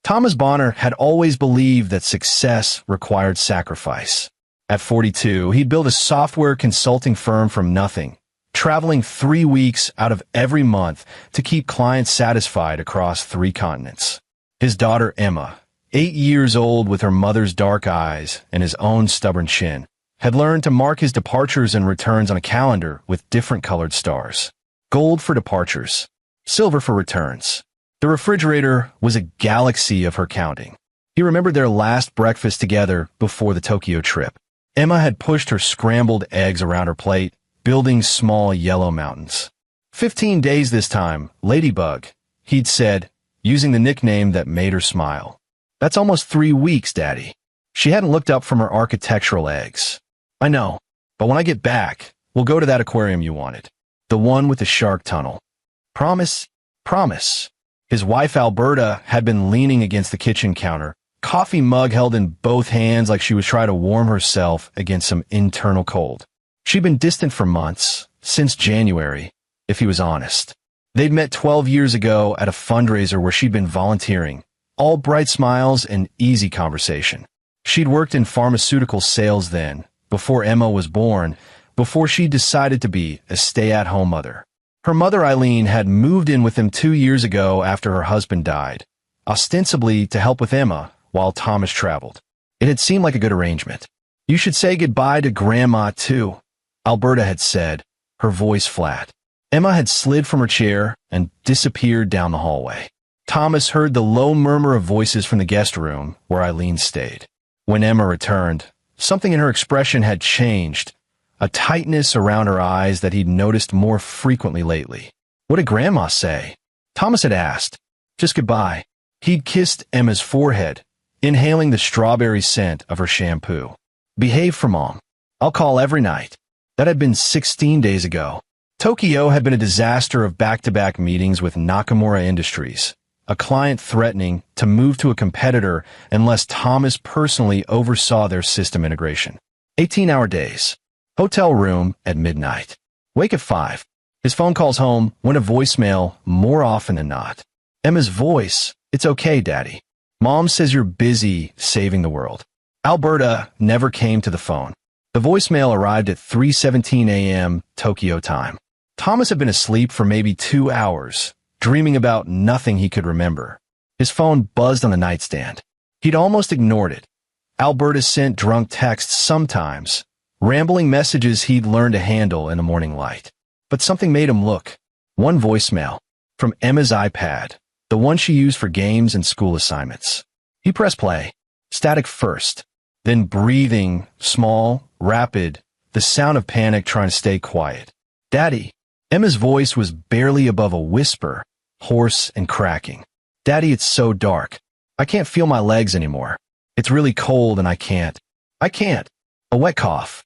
Thomas Bonner had always believed that success required sacrifice. At 42, he'd built a software consulting firm from nothing, traveling 3 weeks out of every month to keep clients satisfied across 3 continents. His daughter Emma, 8 years old with her mother's dark eyes and his own stubborn chin, had learned to mark his departures and returns on a calendar with different colored stars. Gold for departures, silver for returns. The refrigerator was a galaxy of her counting. He remembered their last breakfast together before the Tokyo trip. Emma had pushed her scrambled eggs around her plate, building small yellow mountains. 15 days this time, Ladybug, he'd said, using the nickname that made her smile. That's almost 3 weeks, Daddy. She hadn't looked up from her architectural eggs. I know, but when I get back, we'll go to that aquarium you wanted. The one with the shark tunnel. Promise? Promise. His wife Alberta had been leaning against the kitchen counter, coffee mug held in both hands like she was trying to warm herself against some internal cold. She'd been distant for months, since January, if he was honest. They'd met 12 years ago at a fundraiser where she'd been volunteering, all bright smiles and easy conversation. She'd worked in pharmaceutical sales then, before Emma was born, before she decided to be a stay-at-home mother. Her mother Eileen had moved in with them 2 years ago after her husband died, ostensibly to help with Emma while Thomas traveled. It had seemed like a good arrangement. You should say goodbye to Grandma, too, Alberta had said, her voice flat. Emma had slid from her chair and disappeared down the hallway. Thomas heard the low murmur of voices from the guest room where Eileen stayed. When Emma returned, something in her expression had changed, a tightness around her eyes that he'd noticed more frequently lately. What did Grandma say? Thomas had asked. Just goodbye. He'd kissed Emma's forehead, inhaling the strawberry scent of her shampoo. Behave for Mom. I'll call every night. That had been 16 days ago. Tokyo had been a disaster of back-to-back meetings with Nakamura Industries, a client threatening to move to a competitor unless Thomas personally oversaw their system integration. 18-hour days. Hotel room at midnight. Wake at 5. His phone calls home went to voicemail more often than not. Emma's voice, "It's okay, Daddy. Mom says you're busy saving the world." Alberta never came to the phone. The voicemail arrived at 3:17 a.m. Tokyo time. Thomas had been asleep for maybe 2 hours, dreaming about nothing he could remember. His phone buzzed on the nightstand. He'd almost ignored it. Alberta sent drunk texts sometimes, rambling messages he'd learned to handle in the morning light. But something made him look. One voicemail, from Emma's iPad, the one she used for games and school assignments. He pressed play, static first, then breathing, small, rapid, the sound of panic trying to stay quiet. Daddy. Emma's voice was barely above a whisper, hoarse and cracking. Daddy, it's so dark. I can't feel my legs anymore. It's really cold and I can't. A wet cough.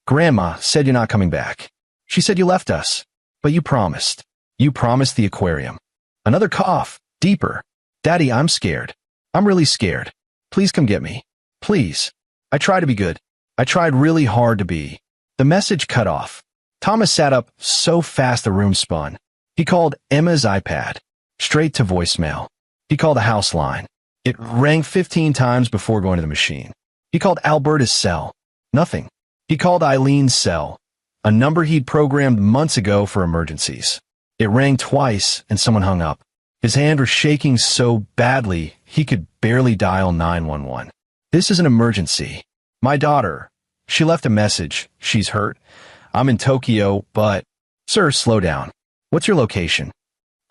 Grandma said you're not coming back. She said you left us. But you promised. You promised the aquarium. Another cough, deeper. Daddy, I'm scared. I'm really scared. Please come get me. Please. I try to be good. I tried really hard to be. The message cut off. Thomas sat up so fast the room spun. He called Emma's iPad. Straight to voicemail. He called the house line. It rang 15 times before going to the machine. He called Alberta's cell. Nothing. He called Eileen's cell, a number he'd programmed months ago for emergencies. It rang twice and someone hung up. His hand was shaking so badly he could barely dial 911. This is an emergency. My daughter. She left a message. She's hurt. I'm in Tokyo, but... Sir, slow down. What's your location?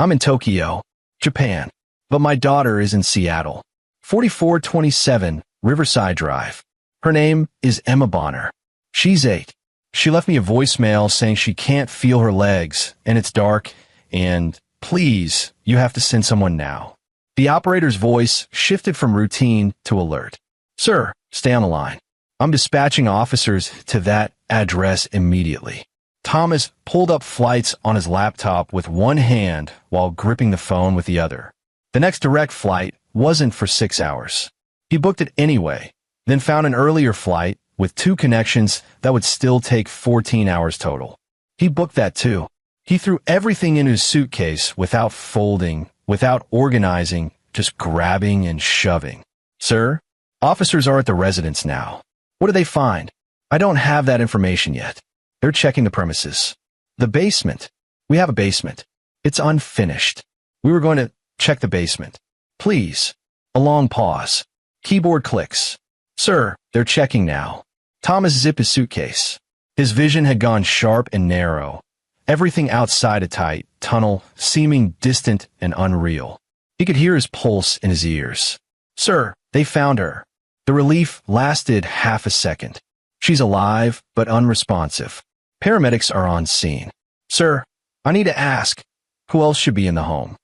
I'm in Tokyo, Japan, but my daughter is in Seattle. 4427 Riverside Drive. Her name is Emma Bonner. She's 8. She left me a voicemail saying she can't feel her legs, and it's dark, and please, you have to send someone now. The operator's voice shifted from routine to alert. Sir, stay on the line. I'm dispatching officers to that address immediately. Thomas pulled up flights on his laptop with one hand while gripping the phone with the other. The next direct flight wasn't for 6 hours. He booked it anyway, then found an earlier flight with 2 connections that would still take 14 hours total. He booked that too. He threw everything in his suitcase without folding, without organizing, just grabbing and shoving. Sir, officers are at the residence now. What do they find? I don't have that information yet. They're checking the premises. The basement. We have a basement. It's unfinished. We were going to check the basement. Please. A long pause. Keyboard clicks. Sir, they're checking now. Thomas zipped his suitcase. His vision had gone sharp and narrow. Everything outside a tight tunnel, seeming distant and unreal. He could hear his pulse in his ears. Sir, they found her. The relief lasted half a second. She's alive, but unresponsive. Paramedics are on scene. Sir, I need to ask, who else should be in the home?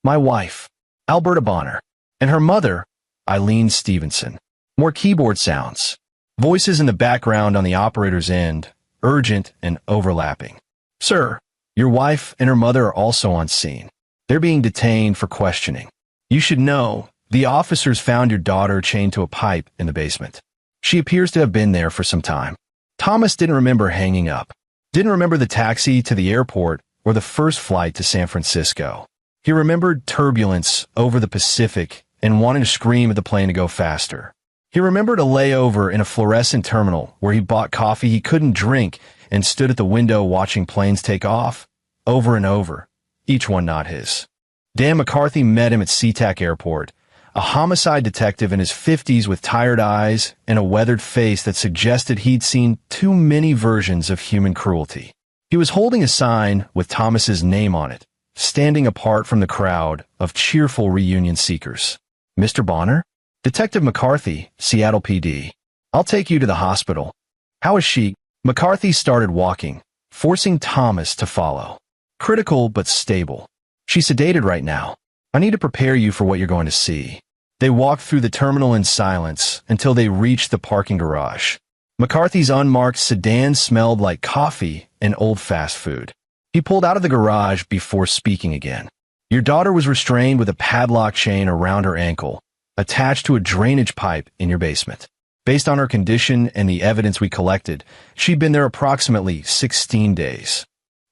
My wife, Alberta Bonner, and her mother, Eileen Stevenson. More keyboard sounds. Voices in the background on the operator's end, urgent and overlapping. Sir, your wife and her mother are also on scene. They're being detained for questioning. You should know, the officers found your daughter chained to a pipe in the basement. She appears to have been there for some time. Thomas didn't remember hanging up. Didn't remember the taxi to the airport or the first flight to San Francisco. He remembered turbulence over the Pacific and wanting to scream at the plane to go faster. He remembered a layover in a fluorescent terminal where he bought coffee he couldn't drink and stood at the window watching planes take off, over and over, each one not his. Dan McCarthy met him at SeaTac Airport, a homicide detective in his 50s with tired eyes and a weathered face that suggested he'd seen too many versions of human cruelty. He was holding a sign with Thomas's name on it, standing apart from the crowd of cheerful reunion seekers. Mr. Bonner? Detective McCarthy, Seattle PD. I'll take you to the hospital. How is she? McCarthy started walking, forcing Thomas to follow. Critical but stable. She's sedated right now. I need to prepare you for what you're going to see. They walked through the terminal in silence until they reached the parking garage. McCarthy's unmarked sedan smelled like coffee and old fast food. He pulled out of the garage before speaking again. Your daughter was restrained with a padlock chain around her ankle, attached to a drainage pipe in your basement. Based on her condition and the evidence we collected, she'd been there approximately 16 days.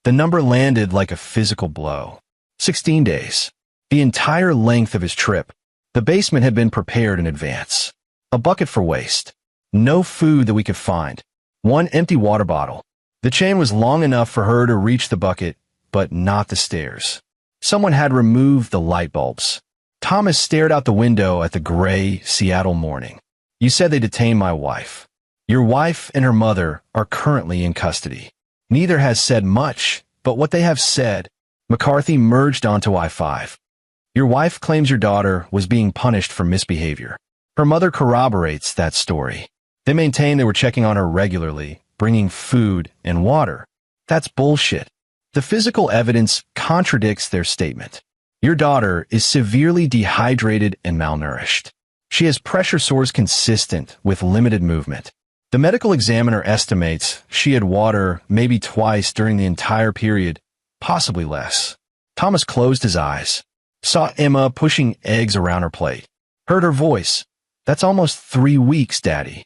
The number landed like a physical blow. 16 days. The entire length of his trip. The basement had been prepared in advance. A bucket for waste. No food that we could find. One empty water bottle. The chain was long enough for her to reach the bucket, but not the stairs. Someone had removed the light bulbs. Thomas stared out the window at the gray Seattle morning. You said they detained my wife. Your wife and her mother are currently in custody. Neither has said much, but what they have said, McCarthy merged onto I-5. Your wife claims your daughter was being punished for misbehavior. Her mother corroborates that story. They maintain they were checking on her regularly, bringing food and water. That's bullshit. The physical evidence contradicts their statement. Your daughter is severely dehydrated and malnourished. She has pressure sores consistent with limited movement. The medical examiner estimates she had water maybe twice during the entire period, possibly less. Thomas closed his eyes, saw Emma pushing eggs around her plate, heard her voice. That's almost 3 weeks, Daddy.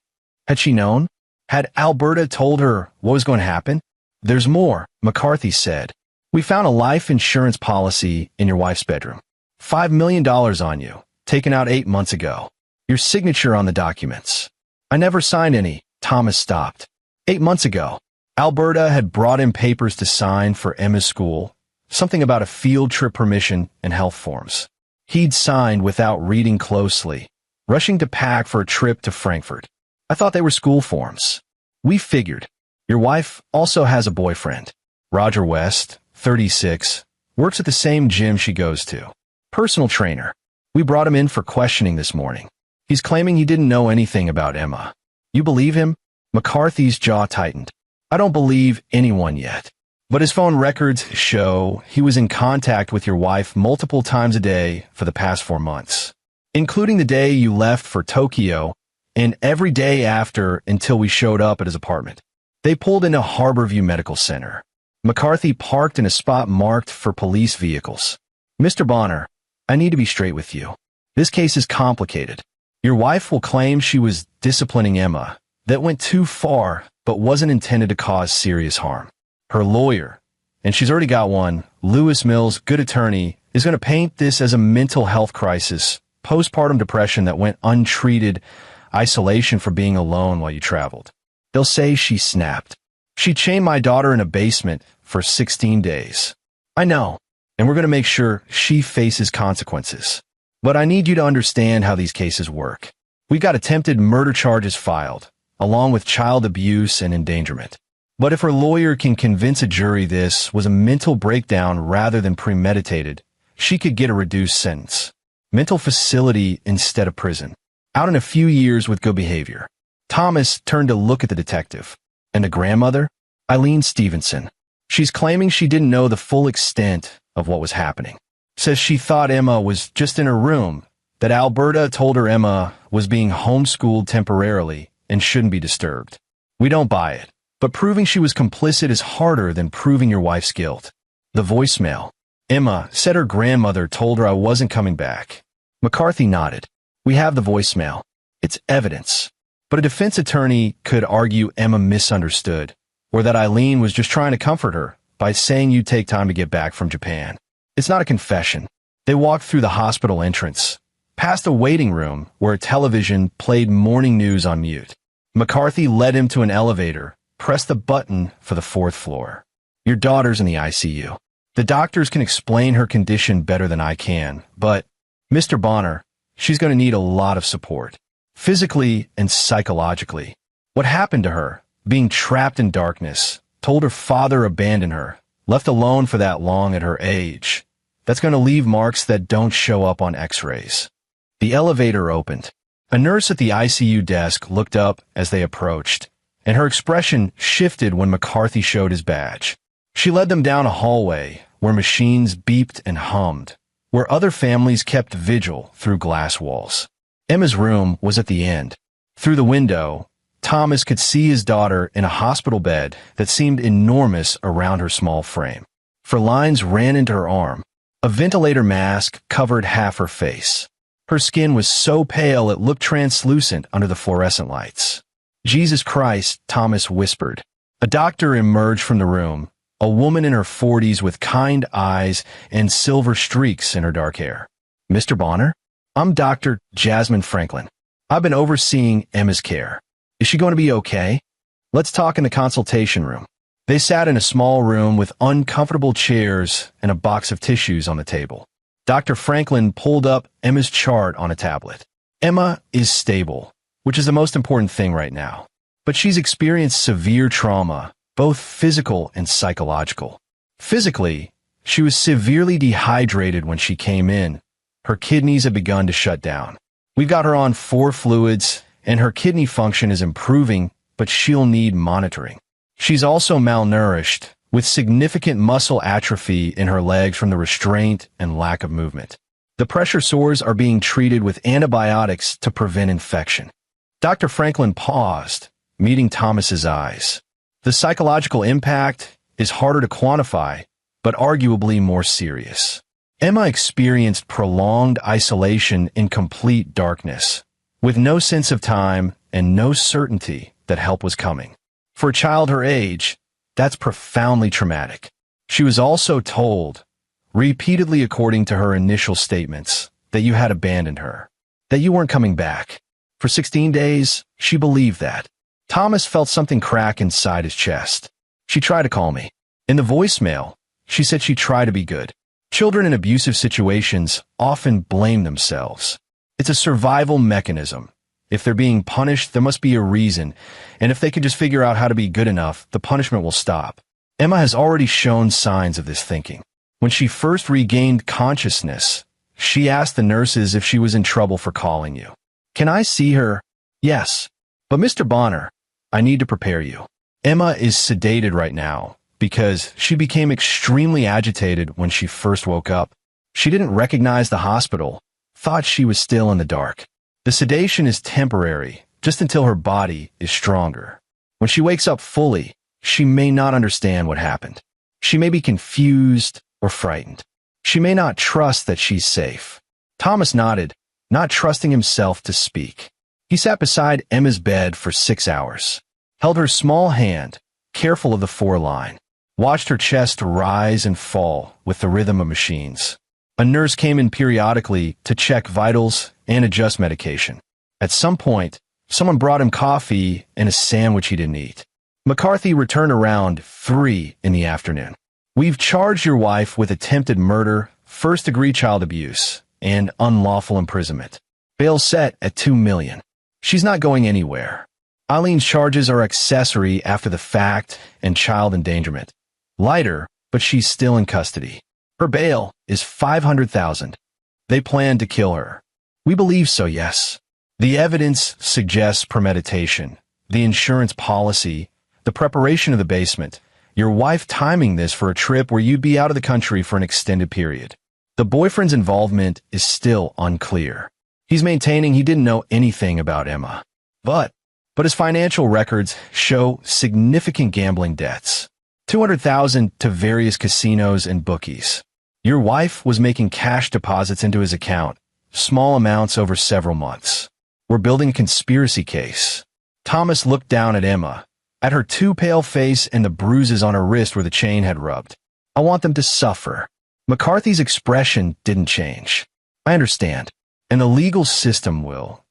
Had she known? Had Alberta told her what was going to happen? There's more, McCarthy said. We found a life insurance policy in your wife's bedroom. $5 million on you, taken out 8 months ago. Your signature on the documents. I never signed any. Thomas stopped. 8 months ago, Alberta had brought in papers to sign for Emma's school, something about a field trip permission and health forms. He'd signed without reading closely, rushing to pack for a trip to Frankfurt. I thought they were school forms. We figured. Your wife also has a boyfriend. Roger West, 36, works at the same gym she goes to. Personal trainer. We brought him in for questioning this morning. He's claiming he didn't know anything about Emma. You believe him? McCarthy's jaw tightened. I don't believe anyone yet. But his phone records show he was in contact with your wife multiple times a day for the past 4 months, including the day you left for Tokyo and every day after until we showed up at his apartment. They pulled into Harborview Medical Center. McCarthy parked in a spot marked for police vehicles. Mr. Bonner, I need to be straight with you. This case is complicated. Your wife will claim she was disciplining Emma. That went too far, but wasn't intended to cause serious harm. Her lawyer, and she's already got one, Lewis Mills, good attorney, is going to paint this as a mental health crisis, postpartum depression that went untreated, isolation for being alone while you traveled. They'll say she snapped. She chained my daughter in a basement for 16 days. I know, and we're going to make sure she faces consequences. But I need you to understand how these cases work. We've got attempted murder charges filed, along with child abuse and endangerment. But if her lawyer can convince a jury this was a mental breakdown rather than premeditated, she could get a reduced sentence. Mental facility instead of prison. Out in a few years with good behavior. Thomas turned to look at the detective. And the grandmother? Eileen Stevenson. She's claiming she didn't know the full extent of what was happening. Says she thought Emma was just in her room, that Alberta told her Emma was being homeschooled temporarily and shouldn't be disturbed. We don't buy it, but proving she was complicit is harder than proving your wife's guilt. The voicemail. Emma said her grandmother told her I wasn't coming back. McCarthy nodded. We have the voicemail. It's evidence. But a defense attorney could argue Emma misunderstood, or that Eileen was just trying to comfort her by saying you'd take time to get back from Japan. It's not a confession. They walked through the hospital entrance, past a waiting room where a television played morning news on mute. McCarthy led him to an elevator, pressed the button for the 4th floor. Your daughter's in the ICU. The doctors can explain her condition better than I can, but, Mr. Bonner, she's going to need a lot of support. Physically and psychologically. What happened to her, being trapped in darkness, told her father abandoned her, left alone for that long at her age. That's going to leave marks that don't show up on x-rays. The elevator opened. A nurse at the ICU desk looked up as they approached, and her expression shifted when McCarthy showed his badge. She led them down a hallway where machines beeped and hummed, where other families kept vigil through glass walls. Emma's room was at the end. Through the window, Thomas could see his daughter in a hospital bed that seemed enormous around her small frame. For lines ran into her arm. A ventilator mask covered half her face. Her skin was so pale it looked translucent under the fluorescent lights. Jesus Christ, Thomas whispered. A doctor emerged from the room, a woman in her 40s with kind eyes and silver streaks in her dark hair. Mr. Bonner? I'm Dr. Jasmine Franklin. I've been overseeing Emma's care. Is she going to be okay? Let's talk in the consultation room. They sat in a small room with uncomfortable chairs and a box of tissues on the table. Dr. Franklin pulled up Emma's chart on a tablet. Emma is stable, which is the most important thing right now. But she's experienced severe trauma, both physical and psychological. Physically, she was severely dehydrated when she came in. Her kidneys have begun to shut down. We've got her on 4 fluids, and her kidney function is improving, but she'll need monitoring. She's also malnourished, with significant muscle atrophy in her legs from the restraint and lack of movement. The pressure sores are being treated with antibiotics to prevent infection. Dr. Franklin paused, meeting Thomas's eyes. The psychological impact is harder to quantify, but arguably more serious. Emma experienced prolonged isolation in complete darkness, with no sense of time and no certainty that help was coming. For a child her age, that's profoundly traumatic. She was also told, repeatedly according to her initial statements, that you had abandoned her, that you weren't coming back. For 16 days, she believed that. Thomas felt something crack inside his chest. She tried to call me. In the voicemail, she said she tried to be good. Children in abusive situations often blame themselves. It's a survival mechanism. If they're being punished, there must be a reason, and if they can just figure out how to be good enough, the punishment will stop. Emma has already shown signs of this thinking. When she first regained consciousness, she asked the nurses if she was in trouble for calling you. Can I see her? Yes. But Mr. Bonner, I need to prepare you. Emma is sedated right now because she became extremely agitated when she first woke up. She didn't recognize the hospital, thought she was still in the dark. The sedation is temporary, just until her body is stronger. When she wakes up fully, she may not understand what happened. She may be confused or frightened. She may not trust that she's safe. Thomas nodded, not trusting himself to speak. He sat beside Emma's bed for 6 hours, held her small hand, careful of the 4 line, watched her chest rise and fall with the rhythm of machines. A nurse came in periodically to check vitals and adjust medication. At some point, someone brought him coffee and a sandwich he didn't eat. McCarthy returned around 3 in the afternoon. We've charged your wife with attempted murder, first-degree child abuse, and unlawful imprisonment. Bail set at $2 million. She's not going anywhere. Eileen's charges are accessory after the fact and child endangerment. Lighter, but she's still in custody. Her bail is $500,000. They plan to kill her. We believe so, yes. The evidence suggests premeditation, the insurance policy, the preparation of the basement, your wife timing this for a trip where you'd be out of the country for an extended period. The boyfriend's involvement is still unclear. He's maintaining he didn't know anything about Emma. But his financial records show significant gambling debts. $200,000 to various casinos and bookies. Your wife was making cash deposits into his account, small amounts over several months. We're building a conspiracy case. Thomas looked down at Emma, at her too pale face and the bruises on her wrist where the chain had rubbed. I want them to suffer. McCarthy's expression didn't change. I understand. And the legal system will.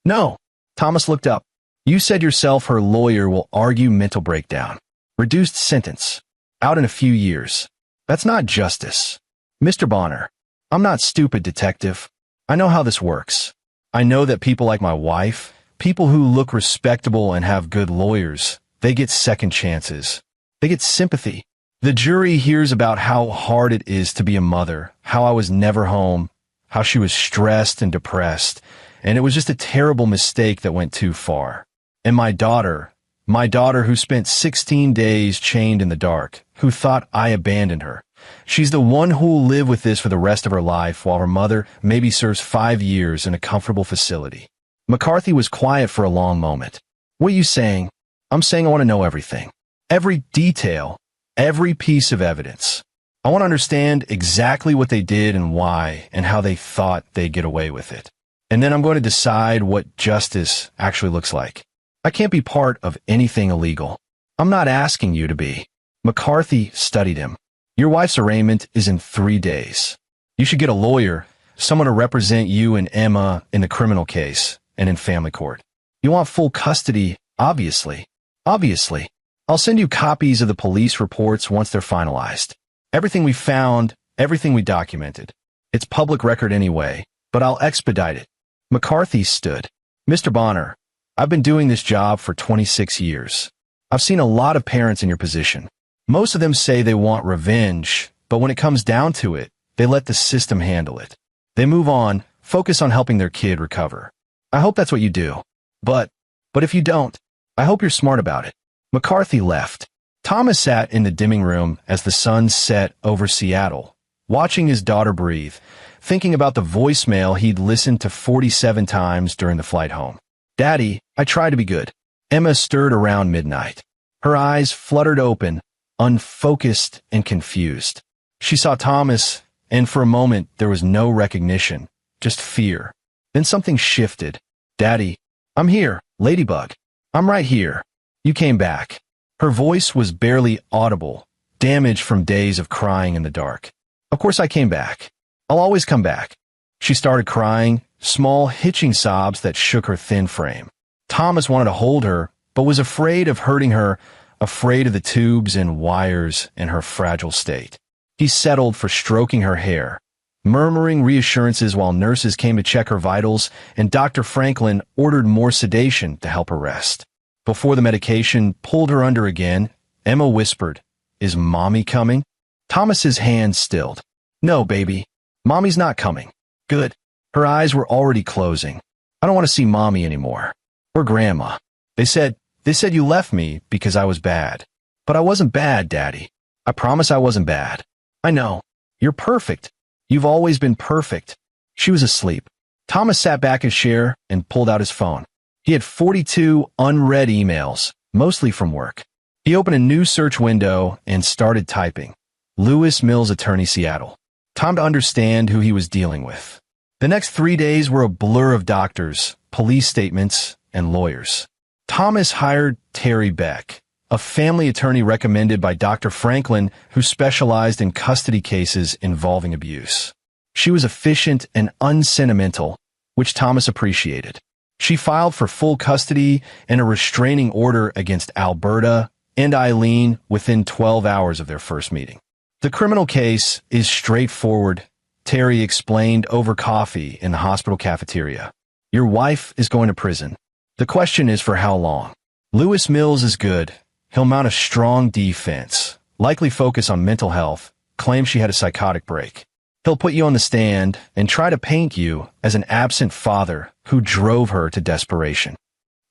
No. Thomas looked up. You said yourself her lawyer will argue mental breakdown. Reduced sentence. Out in a few years. That's not justice. Mr. Bonner, I'm not stupid, detective. I know how this works. I know that people like my wife, people who look respectable and have good lawyers, they get second chances. They get sympathy. The jury hears about how hard it is to be a mother, how I was never home, how she was stressed and depressed, and it was just a terrible mistake that went too far. And my daughter who spent 16 days chained in the dark, who thought I abandoned her. She's the one who will live with this for the rest of her life while her mother maybe serves 5 years in a comfortable facility. McCarthy was quiet for a long moment. What are you saying? I'm saying I want to know everything. Every detail, every piece of evidence. I want to understand exactly what they did and why and how they thought they'd get away with it. And then I'm going to decide what justice actually looks like. I can't be part of anything illegal. I'm not asking you to be. McCarthy studied him. Your wife's arraignment is in 3 days. You should get a lawyer, someone to represent you and Emma in the criminal case and in family court. You want full custody, obviously. Obviously. I'll send you copies of the police reports once they're finalized. Everything we found, everything we documented. It's public record anyway, but I'll expedite it. McCarthy stood. Mr. Bonner, I've been doing this job for 26 years. I've seen a lot of parents in your position. Most of them say they want revenge, but when it comes down to it, they let the system handle it. They move on, focus on helping their kid recover. I hope that's what you do. But if you don't, I hope you're smart about it. McCarthy left. Thomas sat in the dimming room as the sun set over Seattle, watching his daughter breathe, thinking about the voicemail he'd listened to 47 times during the flight home. Daddy, I try to be good. Emma stirred around midnight. Her eyes fluttered open, unfocused and confused. She saw Thomas, and for a moment there was no recognition, just fear. Then something shifted. Daddy, I'm here, Ladybug. I'm right here. You came back. Her voice was barely audible, damaged from days of crying in the dark. Of course I came back. I'll always come back. She started crying, small hitching sobs that shook her thin frame. Thomas wanted to hold her, but was afraid of hurting her, afraid of the tubes and wires in her fragile state. He settled for stroking her hair, murmuring reassurances while nurses came to check her vitals and Dr. Franklin ordered more sedation to help her rest. Before the medication pulled her under again, Emma whispered, "Is Mommy coming?" Thomas's hand stilled. "No, baby. Mommy's not coming." Good. Her eyes were already closing. "I don't want to see Mommy anymore. Or Grandma. They said you left me because I was bad. But I wasn't bad, Daddy. I promise I wasn't bad. I know. You're perfect. You've always been perfect." She was asleep. Thomas sat back in his chair and pulled out his phone. He had 42 unread emails, mostly from work. He opened a new search window and started typing. Lewis Mills Attorney, Seattle. Time to understand who he was dealing with. The next 3 days were a blur of doctors, police statements, and lawyers. Thomas hired Terry Beck, a family attorney recommended by Dr. Franklin who specialized in custody cases involving abuse. She was efficient and unsentimental, which Thomas appreciated. She filed for full custody and a restraining order against Alberta and Eileen within 12 hours of their first meeting. The criminal case is straightforward, Terry explained over coffee in the hospital cafeteria. Your wife is going to prison. The question is for how long? Lewis Mills is good. He'll mount a strong defense, likely focus on mental health, claim she had a psychotic break. He'll put you on the stand and try to paint you as an absent father who drove her to desperation.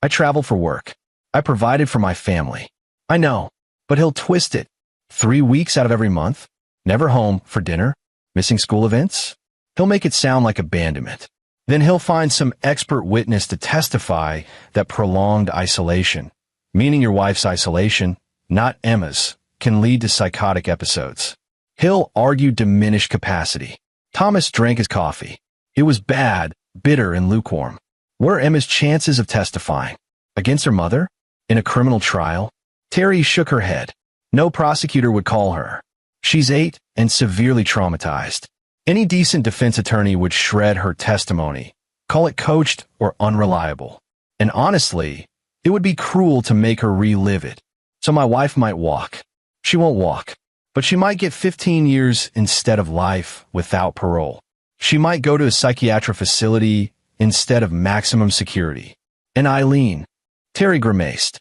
I traveled for work. I provided for my family. I know, but he'll twist it. 3 weeks out of every month, never home for dinner, missing school events. He'll make it sound like abandonment. Then he'll find some expert witness to testify that prolonged isolation, meaning your wife's isolation, not Emma's, can lead to psychotic episodes. He'll argue diminished capacity. Thomas drank his coffee. It was bad, bitter, and lukewarm. What are Emma's chances of testifying? Against her mother? In a criminal trial? Terry shook her head. No prosecutor would call her. She's 8 and severely traumatized. Any decent defense attorney would shred her testimony, call it coached or unreliable. And honestly, it would be cruel to make her relive it. So my wife might walk. She won't walk. But she might get 15 years instead of life without parole. She might go to a psychiatric facility instead of maximum security. And Eileen, Terry grimaced.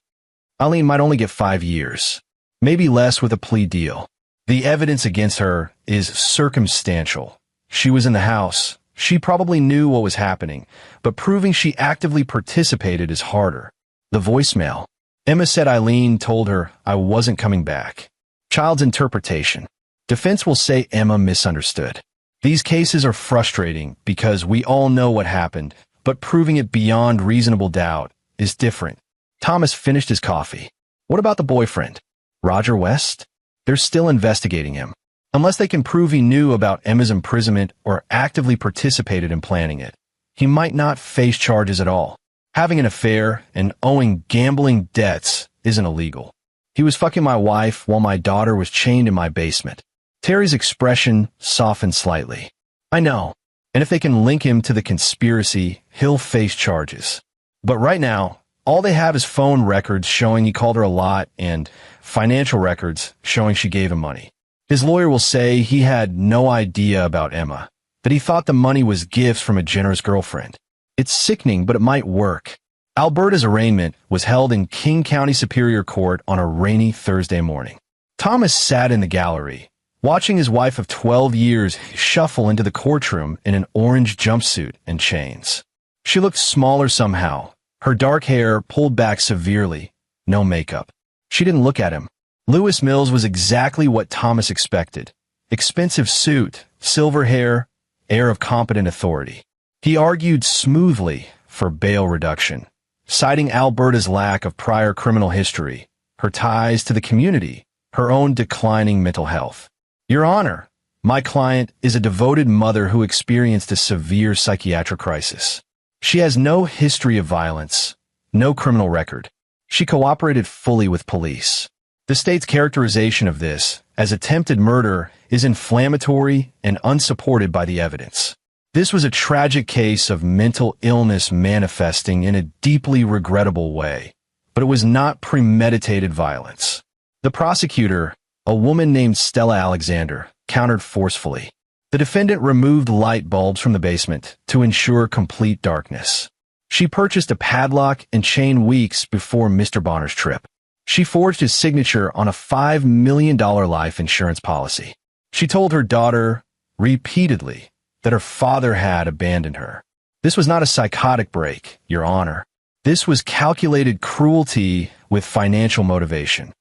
Eileen might only get 5 years, maybe less with a plea deal. The evidence against her is circumstantial. She was in the house. She probably knew what was happening, but proving she actively participated is harder. The voicemail. Emma said Eileen told her I wasn't coming back. Child's interpretation. Defense will say Emma misunderstood. These cases are frustrating because we all know what happened, but proving it beyond reasonable doubt is different. Thomas finished his coffee. What about the boyfriend? Roger West? They're still investigating him. Unless they can prove he knew about Emma's imprisonment or actively participated in planning it, he might not face charges at all. Having an affair and owing gambling debts isn't illegal. He was fucking my wife while my daughter was chained in my basement. Terry's expression softened slightly. I know, and if they can link him to the conspiracy, he'll face charges. But right now, all they have is phone records showing he called her a lot and financial records showing she gave him money. His lawyer will say he had no idea about Emma, that he thought the money was gifts from a generous girlfriend. It's sickening, but it might work. Alberta's arraignment was held in King County Superior Court on a rainy Thursday morning. Thomas sat in the gallery, watching his wife of 12 years shuffle into the courtroom in an orange jumpsuit and chains. She looked smaller somehow, her dark hair pulled back severely, no makeup. She didn't look at him. Lewis Mills was exactly what Thomas expected. Expensive suit, silver hair, air of competent authority. He argued smoothly for bail reduction, citing Alberta's lack of prior criminal history, her ties to the community, her own declining mental health. Your Honor, my client is a devoted mother who experienced a severe psychiatric crisis. She has no history of violence, no criminal record. She cooperated fully with police. The state's characterization of this as attempted murder is inflammatory and unsupported by the evidence. This was a tragic case of mental illness manifesting in a deeply regrettable way, but it was not premeditated violence. The prosecutor, a woman named Stella Alexander, countered forcefully. The defendant removed light bulbs from the basement to ensure complete darkness. She purchased a padlock and chain weeks before Mr. Bonner's trip. She forged his signature on a $5 million life insurance policy. She told her daughter repeatedly that her father had abandoned her. This was not a psychotic break, Your Honor. This was calculated cruelty with financial motivation.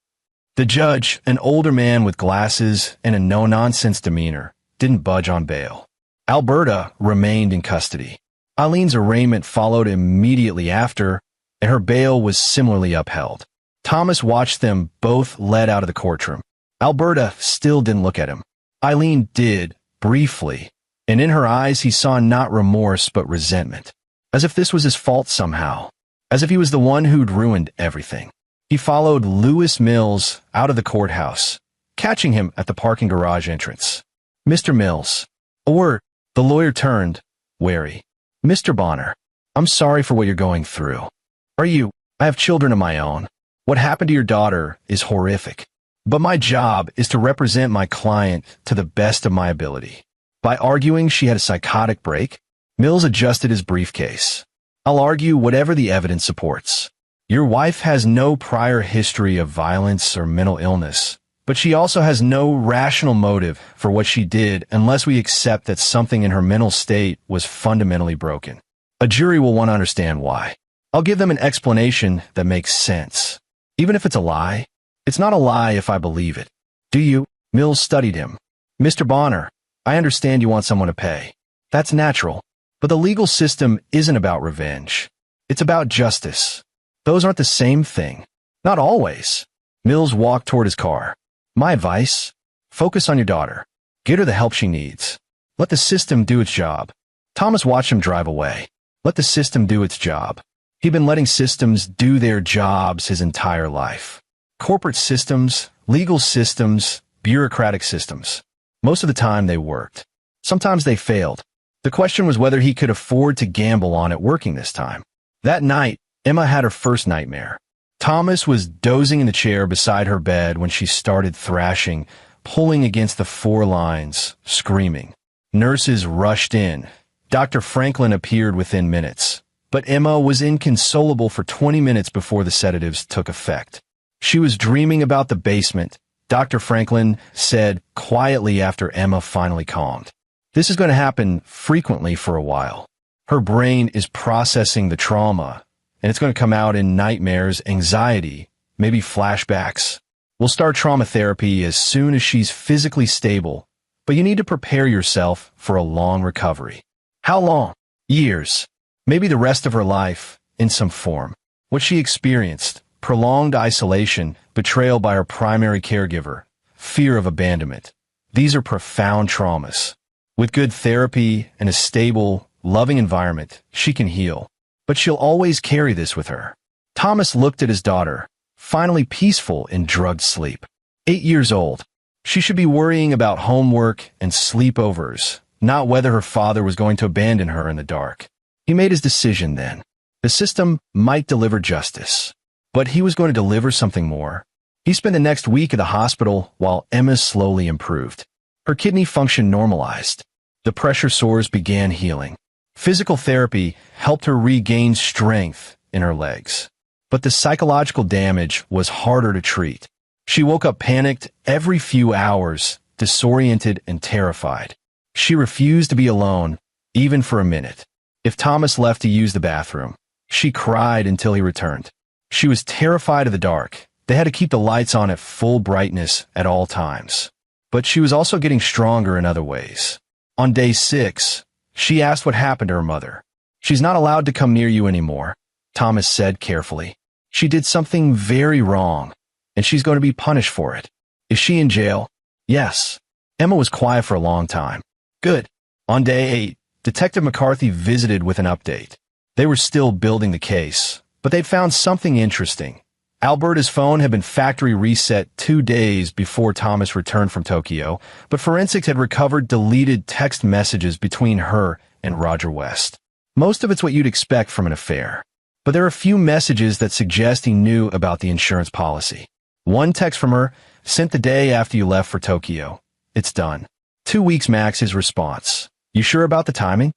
The judge, an older man with glasses and a no-nonsense demeanor, didn't budge on bail. Alberta remained in custody. Eileen's arraignment followed immediately after, and her bail was similarly upheld. Thomas watched them both led out of the courtroom. Alberta still didn't look at him. Eileen did, briefly, and in her eyes he saw not remorse but resentment, as if this was his fault somehow, as if he was the one who'd ruined everything. He followed Lewis Mills out of the courthouse, catching him at the parking garage entrance. Mr. Mills, a word. The lawyer turned, wary. Mr. Bonner, I'm sorry for what you're going through. I have children of my own. What happened to your daughter is horrific. But my job is to represent my client to the best of my ability. By arguing she had a psychotic break, Mills adjusted his briefcase. I'll argue whatever the evidence supports. Your wife has no prior history of violence or mental illness, but she also has no rational motive for what she did unless we accept that something in her mental state was fundamentally broken. A jury will want to understand why. I'll give them an explanation that makes sense. Even if it's a lie, it's not a lie if I believe it. Do you? Mills studied him. Mr. Bonner, I understand you want someone to pay. That's natural. But the legal system isn't about revenge. It's about justice. Those aren't the same thing. Not always. Mills walked toward his car. My advice? Focus on your daughter. Get her the help she needs. Let the system do its job. Thomas watched him drive away. Let the system do its job. He'd been letting systems do their jobs his entire life. Corporate systems, legal systems, bureaucratic systems. Most of the time they worked. Sometimes they failed. The question was whether he could afford to gamble on it working this time. That night, Emma had her first nightmare. Thomas was dozing in the chair beside her bed when she started thrashing, pulling against the 4 lines, screaming. Nurses rushed in. Dr. Franklin appeared within minutes. But Emma was inconsolable for 20 minutes before the sedatives took effect. She was dreaming about the basement, Dr. Franklin said quietly after Emma finally calmed. This is going to happen frequently for a while. Her brain is processing the trauma, and it's going to come out in nightmares, anxiety, maybe flashbacks. We'll start trauma therapy as soon as she's physically stable, but you need to prepare yourself for a long recovery. How long? Years. Maybe the rest of her life, in some form. What she experienced, prolonged isolation, betrayal by her primary caregiver, fear of abandonment. These are profound traumas. With good therapy and a stable, loving environment, she can heal. But she'll always carry this with her. Thomas looked at his daughter, finally peaceful in drugged sleep. 8 years old. She should be worrying about homework and sleepovers, not whether her father was going to abandon her in the dark. He made his decision then. The system might deliver justice, but he was going to deliver something more. He spent the next week at the hospital while Emma slowly improved. Her kidney function normalized. The pressure sores began healing. Physical therapy helped her regain strength in her legs. But the psychological damage was harder to treat. She woke up panicked every few hours, disoriented and terrified. She refused to be alone, even for a minute. If Thomas left to use the bathroom, she cried until he returned. She was terrified of the dark. They had to keep the lights on at full brightness at all times. But she was also getting stronger in other ways. On day 6, she asked what happened to her mother. She's not allowed to come near you anymore, Thomas said carefully. She did something very wrong, and she's going to be punished for it. Is she in jail? Yes. Emma was quiet for a long time. Good. On day 8, Detective McCarthy visited with an update. They were still building the case, but they'd found something interesting. Alberta's phone had been factory reset 2 days before Thomas returned from Tokyo, but forensics had recovered deleted text messages between her and Roger West. Most of it's what you'd expect from an affair. But there are a few messages that suggest he knew about the insurance policy. One text from her, sent the day after you left for Tokyo. It's done. 2 weeks max his response. You sure about the timing?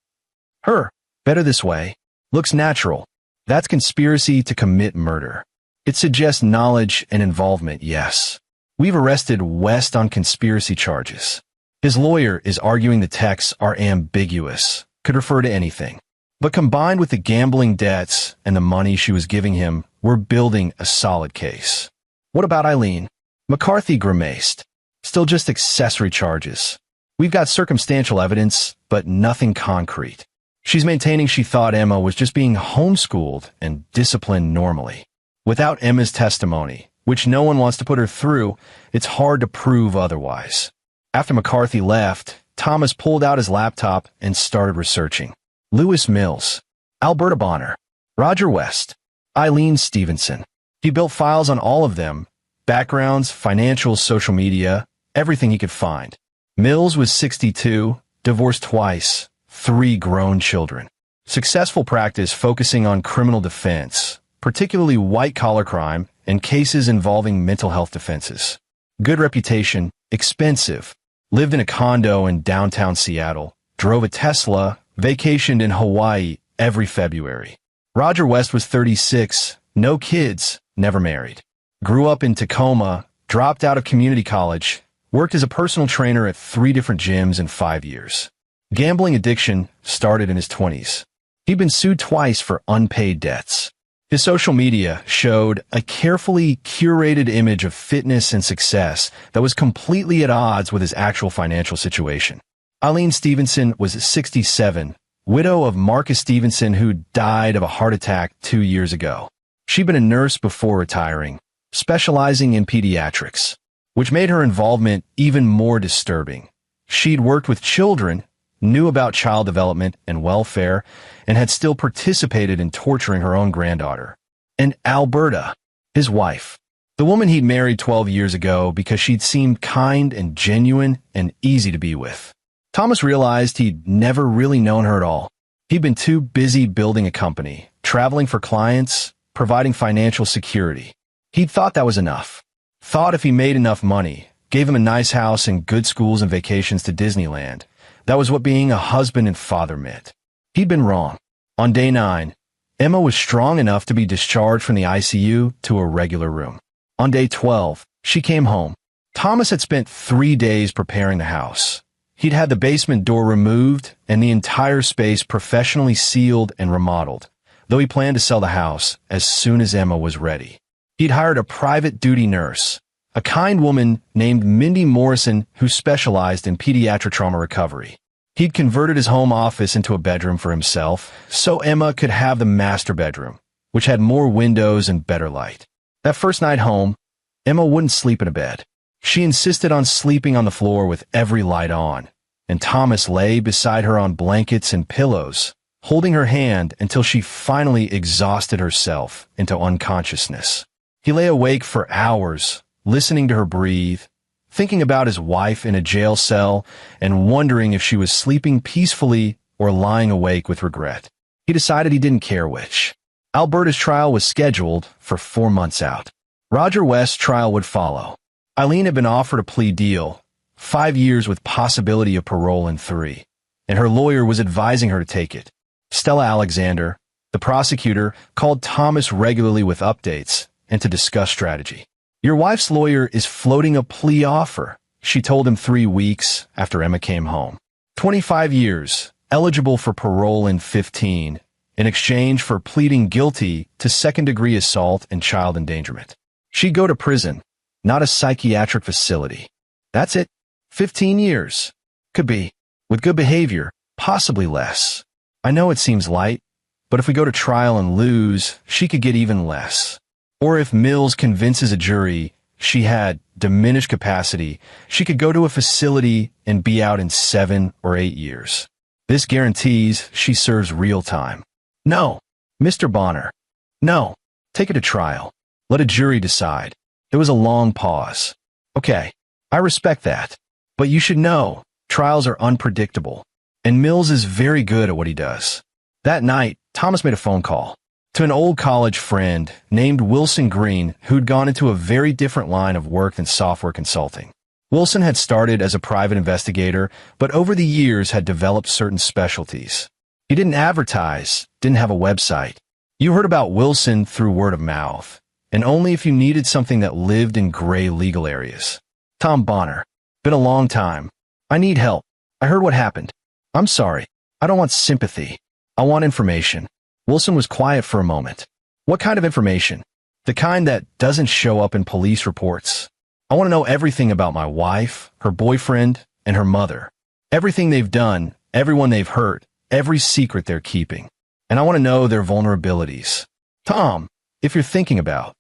Her. Better this way. Looks natural. That's conspiracy to commit murder. It suggests knowledge and involvement, yes. We've arrested West on conspiracy charges. His lawyer is arguing the texts are ambiguous, could refer to anything. But combined with the gambling debts and the money she was giving him, we're building a solid case. What about Eileen? McCarthy grimaced. Still just accessory charges. We've got circumstantial evidence, but nothing concrete. She's maintaining she thought Emma was just being homeschooled and disciplined normally. Without Emma's testimony, which no one wants to put her through, it's hard to prove otherwise. After McCarthy left, Thomas pulled out his laptop and started researching. Lewis Mills, Alberta Bonner, Roger West, Eileen Stevenson. He built files on all of them, backgrounds, financials, social media, everything he could find. Mills was 62, divorced twice, 3 grown children. Successful practice focusing on criminal defense, particularly white-collar crime and cases involving mental health defenses. Good reputation, expensive. Lived in a condo in downtown Seattle, drove a Tesla, vacationed in Hawaii every February. Roger West was 36, no kids, never married. Grew up in Tacoma, dropped out of community college, worked as a personal trainer at 3 different gyms in 5 years. Gambling addiction started in his 20s. He'd been sued twice for unpaid debts. His social media showed a carefully curated image of fitness and success that was completely at odds with his actual financial situation. Eileen Stevenson was 67, widow of Marcus Stevenson, who died of a heart attack 2 years ago. She'd been a nurse before retiring, specializing in pediatrics, which made her involvement even more disturbing. She'd worked with children, knew about child development and welfare, and had still participated in torturing her own granddaughter. And Alberta, his wife, the woman he'd married 12 years ago because she'd seemed kind and genuine and easy to be with. Thomas realized he'd never really known her at all. He'd been too busy building a company, traveling for clients, providing financial security. He'd thought that was enough. Thought if he made enough money, gave him a nice house and good schools and vacations to Disneyland, that was what being a husband and father meant. He'd been wrong. On day 9, Emma was strong enough to be discharged from the ICU to a regular room. On day 12, she came home. Thomas had spent 3 days preparing the house. He'd had the basement door removed and the entire space professionally sealed and remodeled, though he planned to sell the house as soon as Emma was ready. He'd hired a private duty nurse, a kind woman named Mindy Morrison who specialized in pediatric trauma recovery. He'd converted his home office into a bedroom for himself, so Emma could have the master bedroom, which had more windows and better light. That first night home, Emma wouldn't sleep in a bed. She insisted on sleeping on the floor with every light on, and Thomas lay beside her on blankets and pillows, holding her hand until she finally exhausted herself into unconsciousness. He lay awake for hours, listening to her breathe, thinking about his wife in a jail cell, and wondering if she was sleeping peacefully or lying awake with regret. He decided he didn't care which. Alberta's trial was scheduled for 4 months out. Roger West's trial would follow. Eileen had been offered a plea deal, 5 years with possibility of parole in 3, and her lawyer was advising her to take it. Stella Alexander, the prosecutor, called Thomas regularly with updates and to discuss strategy. "Your wife's lawyer is floating a plea offer," she told him 3 weeks after Emma came home. 25 years, eligible for parole in 15, in exchange for pleading guilty to second-degree assault and child endangerment. She'd go to prison, not a psychiatric facility. That's it. 15 years. Could be. With good behavior, possibly less. I know it seems light, but if we go to trial and lose, she could get even less. Or if Mills convinces a jury she had diminished capacity, she could go to a facility and be out in 7 or 8 years. This guarantees she serves real time. No, Mr. Bonner. No, take it to trial. Let a jury decide. There was a long pause. Okay, I respect that. But you should know, trials are unpredictable, and Mills is very good at what he does. That night, Thomas made a phone call to an old college friend named Wilson Green, who'd gone into a very different line of work than software consulting. Wilson had started as a private investigator, but over the years had developed certain specialties. He didn't advertise, didn't have a website. You heard about Wilson through word of mouth, and only if you needed something that lived in gray legal areas. Tom Bonner. Been a long time. I need help. I heard what happened. I'm sorry. I don't want sympathy. I want information. Wilson was quiet for a moment. What kind of information? The kind that doesn't show up in police reports. I want to know everything about my wife, her boyfriend, and her mother. Everything they've done, everyone they've hurt, every secret they're keeping. And I want to know their vulnerabilities. Tom, if you're thinking about,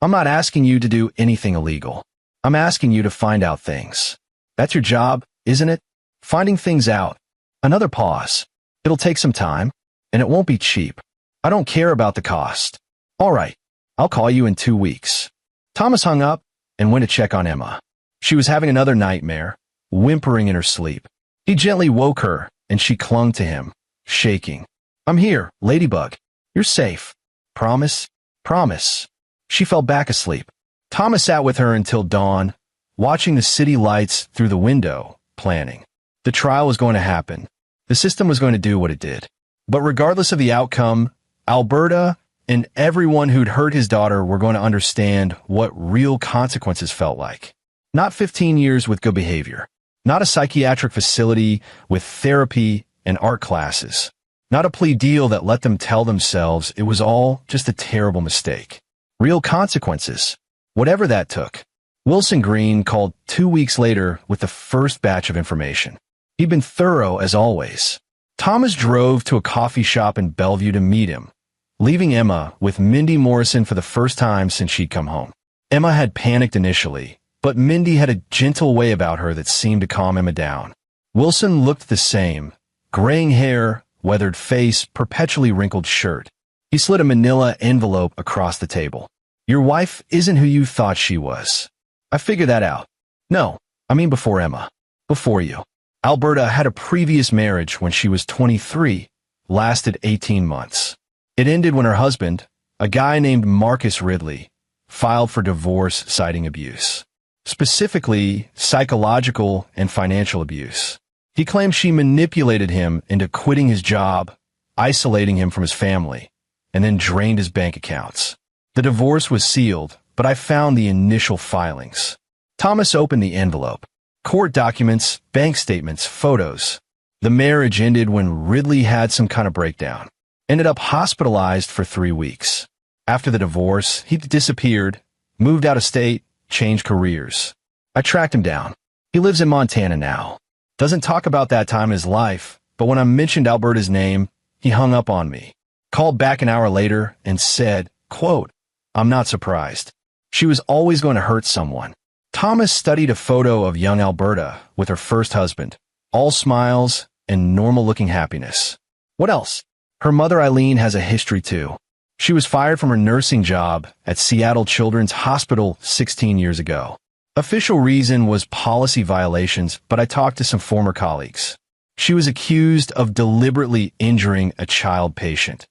I'm not asking you to do anything illegal. I'm asking you to find out things. That's your job, isn't it? Finding things out. Another pause. It'll take some time, and it won't be cheap. I don't care about the cost. All right, I'll call you in 2 weeks. Thomas hung up and went to check on Emma. She was having another nightmare, whimpering in her sleep. He gently woke her, and she clung to him, shaking. "I'm here, Ladybug. You're safe. Promise? Promise." She fell back asleep. Thomas sat with her until dawn, watching the city lights through the window, planning. The trial was going to happen. The system was going to do what it did. But regardless of the outcome, Alberta and everyone who'd hurt his daughter were going to understand what real consequences felt like. Not 15 years with good behavior. Not a psychiatric facility with therapy and art classes. Not a plea deal that let them tell themselves it was all just a terrible mistake. Real consequences. Whatever that took. Wilson Green called 2 weeks later with the first batch of information. He'd been thorough as always. Thomas drove to a coffee shop in Bellevue to meet him, leaving Emma with Mindy Morrison for the first time since she'd come home. Emma had panicked initially, but Mindy had a gentle way about her that seemed to calm Emma down. Wilson looked the same. Graying hair, weathered face, perpetually wrinkled shirt. He slid a manila envelope across the table. "Your wife isn't who you thought she was. I figured that out. No, I mean before Emma. Before you. Alberta had a previous marriage when she was 23, lasted 18 months. It ended when her husband, a guy named Marcus Ridley, filed for divorce citing abuse. Specifically, psychological and financial abuse. He claimed she manipulated him into quitting his job, isolating him from his family, and then drained his bank accounts. The divorce was sealed, but I found the initial filings. Thomas opened the envelope. Court documents, bank statements, photos. The marriage ended when Ridley had some kind of breakdown. Ended up hospitalized for 3 weeks. After the divorce, he disappeared, moved out of state, changed careers. I tracked him down. He lives in Montana now. Doesn't talk about that time in his life, but when I mentioned Alberta's name, he hung up on me. Called back an hour later and said, quote, "I'm not surprised. She was always going to hurt someone." Thomas studied a photo of young Alberta with her first husband, all smiles and normal-looking happiness. What else? Her mother Eileen has a history too. She was fired from her nursing job at Seattle Children's Hospital 16 years ago. Official reason was policy violations, but I talked to some former colleagues. She was accused of deliberately injuring a child patient.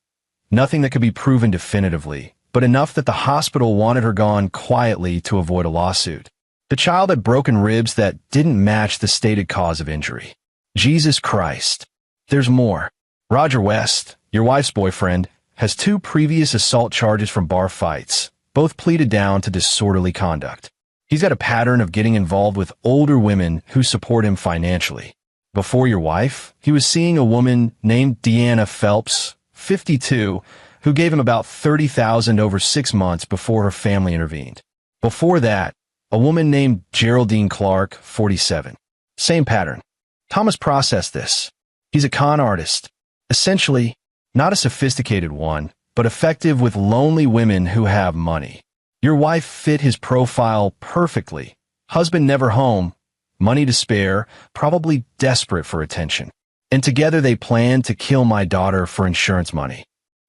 Nothing that could be proven definitively, but enough that the hospital wanted her gone quietly to avoid a lawsuit. The child had broken ribs that didn't match the stated cause of injury. Jesus Christ. There's more. Roger West, your wife's boyfriend, has 2 previous assault charges from bar fights, both pleaded down to disorderly conduct. He's got a pattern of getting involved with older women who support him financially. Before your wife, he was seeing a woman named Deanna Phelps, 52, who gave him about $30,000 over 6 months before her family intervened. Before that, a woman named Geraldine Clark, 47. Same pattern. Thomas processed this. He's a con artist. Essentially, not a sophisticated one, but effective with lonely women who have money. Your wife fit his profile perfectly. Husband never home, money to spare, probably desperate for attention. And together they planned to kill my daughter for insurance money.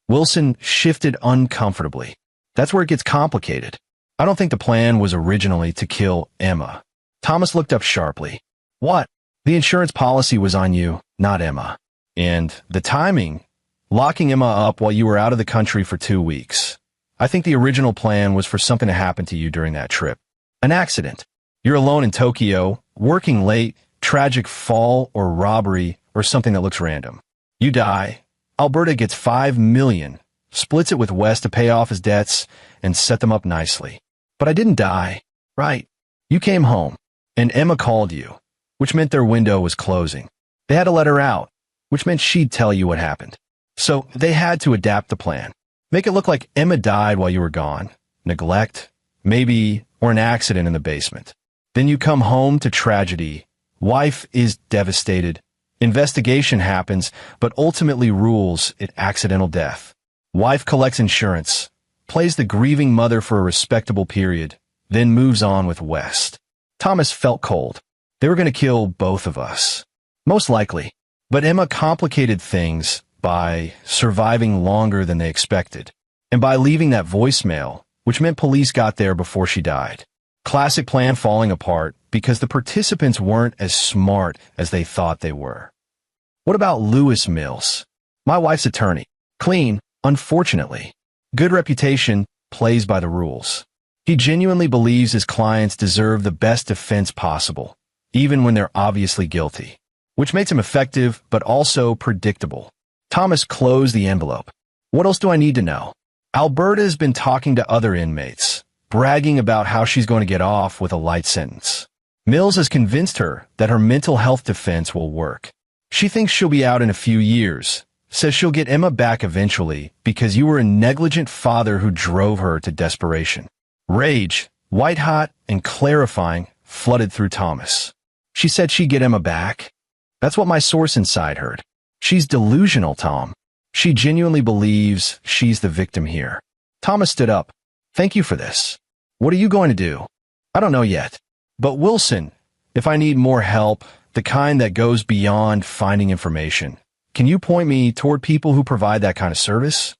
Wilson shifted uncomfortably. That's where it gets complicated. I don't think the plan was originally to kill Emma. Thomas looked up sharply. What? The insurance policy was on you, not Emma. And the timing, locking Emma up while you were out of the country for 2 weeks. I think the original plan was for something to happen to you during that trip. An accident. You're alone in Tokyo, working late, tragic fall or robbery or something that looks random. You die. Alberta gets $5 million, splits it with West to pay off his debts and set them up nicely. But I didn't die. Right. You came home, and Emma called you, which meant their window was closing. They had to let her out, which meant she'd tell you what happened. So they had to adapt the plan. Make it look like Emma died while you were gone. Neglect, maybe, or an accident in the basement. Then you come home to tragedy. Wife is devastated. Investigation happens, but ultimately rules it accidental death. Wife collects insurance, plays the grieving mother for a respectable period, then moves on with West. Thomas felt cold. They were going to kill both of us. Most likely. But Emma complicated things by surviving longer than they expected, and by leaving that voicemail, which meant police got there before she died. Classic plan falling apart because the participants weren't as smart as they thought they were. What about Lewis Mills? My wife's attorney. Clean, unfortunately. Good reputation, plays by the rules. He genuinely believes his clients deserve the best defense possible, even when they're obviously guilty, which makes him effective but also predictable. Thomas closed the envelope. What else do I need to know? Alberta has been talking to other inmates, bragging about how she's going to get off with a light sentence. Mills has convinced her that her mental health defense will work. She thinks she'll be out in a few years, says she'll get Emma back eventually because you were a negligent father who drove her to desperation. Rage, white-hot and clarifying, flooded through Thomas. She said she'd get Emma back. That's what my source inside heard. She's delusional, Tom. She genuinely believes she's the victim here. Thomas stood up. Thank you for this. What are you going to do? I don't know yet. But Wilson, if I need more help, the kind that goes beyond finding information, can you point me toward people who provide that kind of service?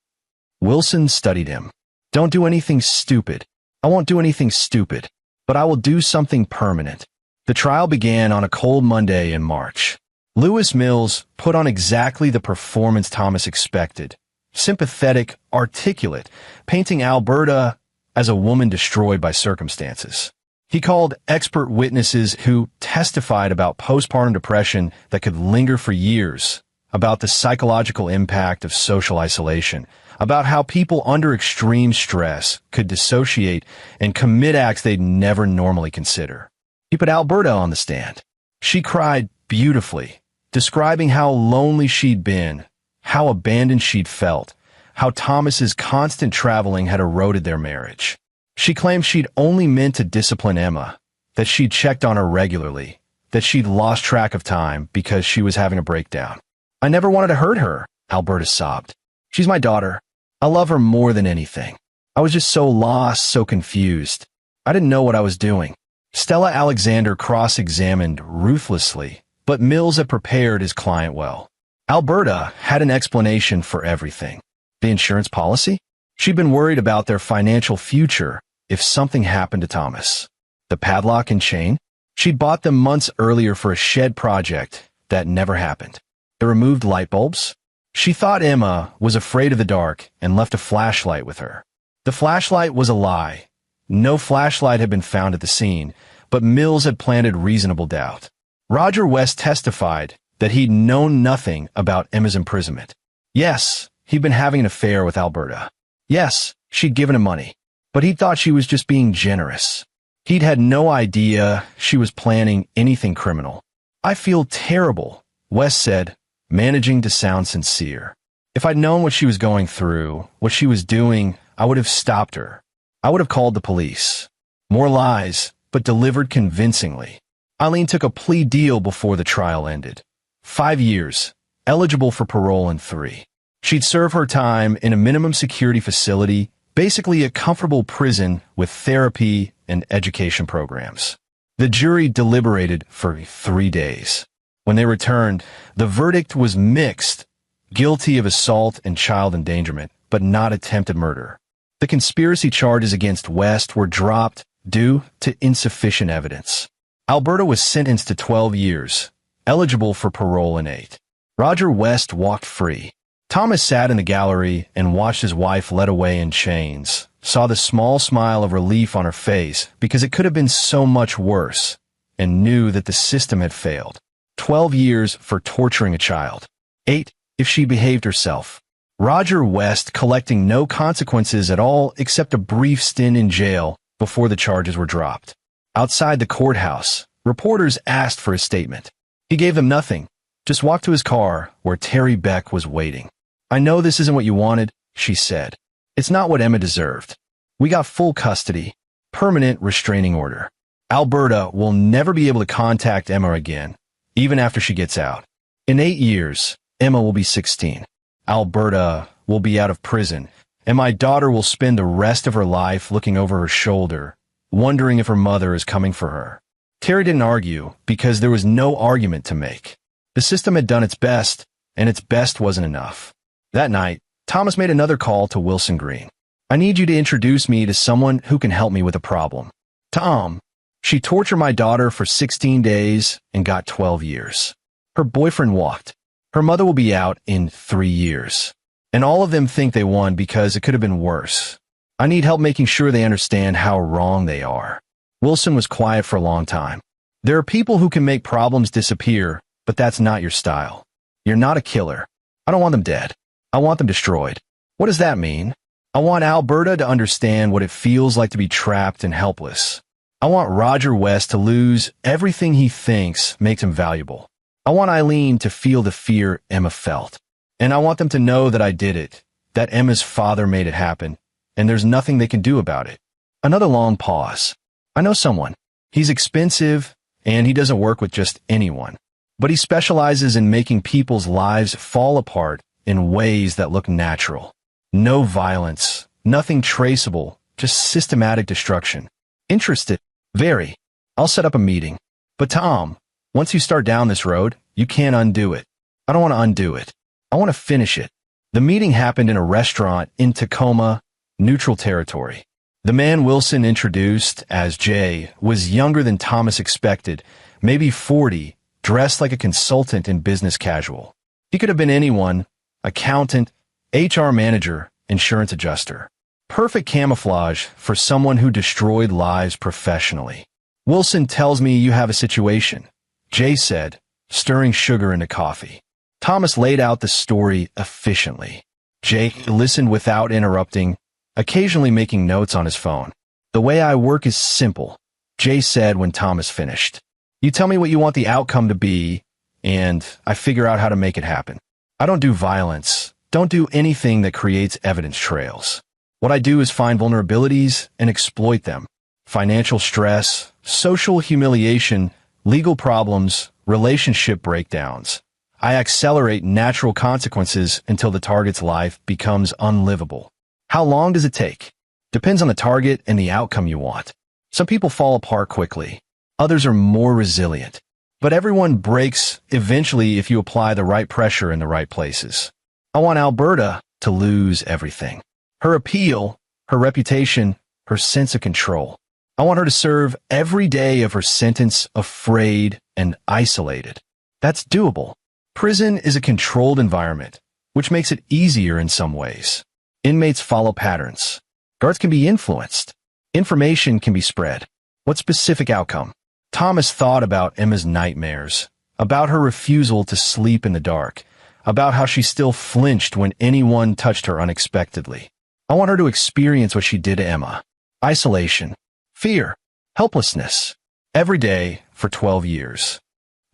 Wilson studied him. Don't do anything stupid. I won't do anything stupid, but I will do something permanent. The trial began on a cold Monday in March. Lewis Mills put on exactly the performance Thomas expected. Sympathetic, articulate, painting Alberta as a woman destroyed by circumstances. He called expert witnesses who testified about postpartum depression that could linger for years, about the psychological impact of social isolation, about how people under extreme stress could dissociate and commit acts they'd never normally consider. He put Alberta on the stand. She cried beautifully, describing how lonely she'd been, how abandoned she'd felt, how Thomas's constant traveling had eroded their marriage. She claimed she'd only meant to discipline Emma, that she'd checked on her regularly, that she'd lost track of time because she was having a breakdown. I never wanted to hurt her, Alberta sobbed. She's my daughter. I love her more than anything. I was just so lost, so confused. I didn't know what I was doing. Stella Alexander cross-examined ruthlessly, but Mills had prepared his client well. Alberta had an explanation for everything. The insurance policy? She'd been worried about their financial future if something happened to Thomas. The padlock and chain? She'd bought them months earlier for a shed project that never happened. The removed light bulbs? She thought Emma was afraid of the dark and left a flashlight with her. The flashlight was a lie. No flashlight had been found at the scene, but Mills had planted reasonable doubt. Roger West testified that he'd known nothing about Emma's imprisonment. Yes, he'd been having an affair with Alberta. Yes, she'd given him money, but he thought she was just being generous. He'd had no idea she was planning anything criminal. I feel terrible, West said, managing to sound sincere. If I'd known what she was going through, what she was doing, I would have stopped her. I would have called the police. More lies, but delivered convincingly. Eileen took a plea deal before the trial ended. 5 years, eligible for parole in 3. She'd serve her time in a minimum security facility, basically a comfortable prison with therapy and education programs. The jury deliberated for 3 days. When they returned, the verdict was mixed, guilty of assault and child endangerment, but not attempted murder. The conspiracy charges against West were dropped due to insufficient evidence. Alberta was sentenced to 12 years, eligible for parole in 8. Roger West walked free. Thomas sat in the gallery and watched his wife led away in chains, saw the small smile of relief on her face because it could have been so much worse, and knew that the system had failed. 12 years for torturing a child. 8 if she behaved herself. Roger West collecting no consequences at all except a brief stint in jail before the charges were dropped. Outside the courthouse, reporters asked for his statement. He gave them nothing, just walked to his car where Terry Beck was waiting. I know this isn't what you wanted, she said. It's not what Emma deserved. We got full custody, permanent restraining order. Alberta will never be able to contact Emma again, even after she gets out. In 8 years, Emma will be 16. Alberta will be out of prison, and my daughter will spend the rest of her life looking over her shoulder, wondering if her mother is coming for her. Terry didn't argue because there was no argument to make. The system had done its best, and its best wasn't enough. That night, Thomas made another call to Wilson Green. I need you to introduce me to someone who can help me with a problem. Tom. She tortured my daughter for 16 days and got 12 years. Her boyfriend walked. Her mother will be out in 3 years. And all of them think they won because it could have been worse. I need help making sure they understand how wrong they are. Wilson was quiet for a long time. There are people who can make problems disappear, but that's not your style. You're not a killer. I don't want them dead. I want them destroyed. What does that mean? I want Alberta to understand what it feels like to be trapped and helpless. I want Roger West to lose everything he thinks makes him valuable. I want Eileen to feel the fear Emma felt. And I want them to know that I did it, that Emma's father made it happen, and there's nothing they can do about it. Another long pause. I know someone. He's expensive, and he doesn't work with just anyone. But he specializes in making people's lives fall apart in ways that look natural. No violence, nothing traceable, just systematic destruction. Interested? Very. I'll set up a meeting. But Tom, once you start down this road, you can't undo it. I don't want to undo it. I want to finish it. The meeting happened in a restaurant in Tacoma, neutral territory. The man Wilson introduced as Jay was younger than Thomas expected, maybe 40, dressed like a consultant in business casual. He could have been anyone: accountant, HR manager, insurance adjuster. Perfect camouflage for someone who destroyed lives professionally. Wilson tells me you have a situation, Jay said, stirring sugar into coffee. Thomas laid out the story efficiently. Jay listened without interrupting, occasionally making notes on his phone. The way I work is simple, Jay said when Thomas finished. You tell me what you want the outcome to be, and I figure out how to make it happen. I don't do violence, don't do anything that creates evidence trails. What I do is find vulnerabilities and exploit them. Financial stress, social humiliation, legal problems, relationship breakdowns. I accelerate natural consequences until the target's life becomes unlivable. How long does it take? Depends on the target and the outcome you want. Some people fall apart quickly. Others are more resilient. But everyone breaks eventually if you apply the right pressure in the right places. I want Alberta to lose everything. Her appeal, her reputation, her sense of control. I want her to serve every day of her sentence afraid and isolated. That's doable. Prison is a controlled environment, which makes it easier in some ways. Inmates follow patterns. Guards can be influenced. Information can be spread. What specific outcome? Thomas thought about Emma's nightmares, about her refusal to sleep in the dark, about how she still flinched when anyone touched her unexpectedly. I want her to experience what she did to Emma. Isolation, fear, helplessness. Every day for 12 years.